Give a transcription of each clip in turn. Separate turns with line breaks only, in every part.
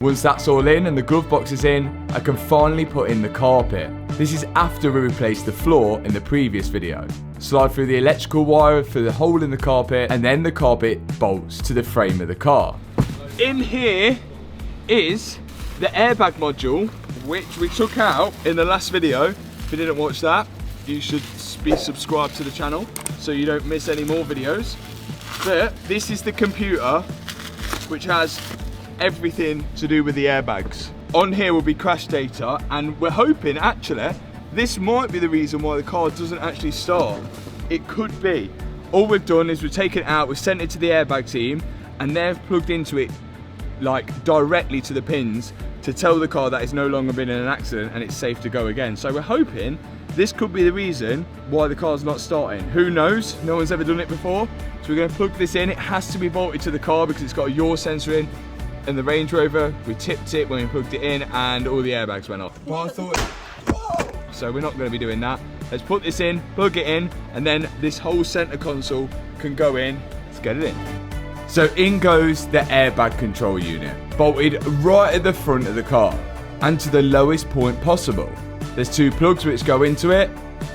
Once that's all in and the glove box is in, I can finally put in the carpet. This is after we replaced the floor in the previous video. Slide through the electrical wire through the hole in the carpet, and then the carpet bolts to the frame of the car. In here is the airbag module, which we took out in the last video. If you didn't watch that, you should be subscribed to the channel so you don't miss any more videos. But this is the computer which has everything to do with the airbags. On here will be crash data, and we're hoping actually this might be the reason why the car doesn't actually start. It could be. All we've done is we've taken it out, we've sent it to the airbag team, and they've plugged into it like directly to the pins to tell the car that it's no longer been in an accident and it's safe to go again. So we're hoping this could be the reason why the car's not starting. Who knows? No one's ever done it before. So we're going to plug this in. It has to be bolted to the car because it's got a yaw sensor in. And the Range Rover, we tipped it when we plugged it in and all the airbags went off. So we're not going to be doing that. Let's put this in, plug it in, and then this whole center console can go in. Let's get it in. So in goes the airbag control unit, bolted right at the front of the car and to the lowest point possible. There's two plugs which go into it,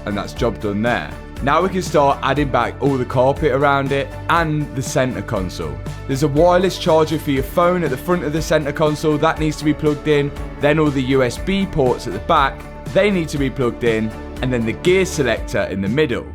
and that's job done there. Now we can start adding back all the carpet around it and the center console. There's a wireless charger for your phone at the front of the center console that needs to be plugged in. Then all the USB ports at the back, they need to be plugged in, and then the gear selector in the middle.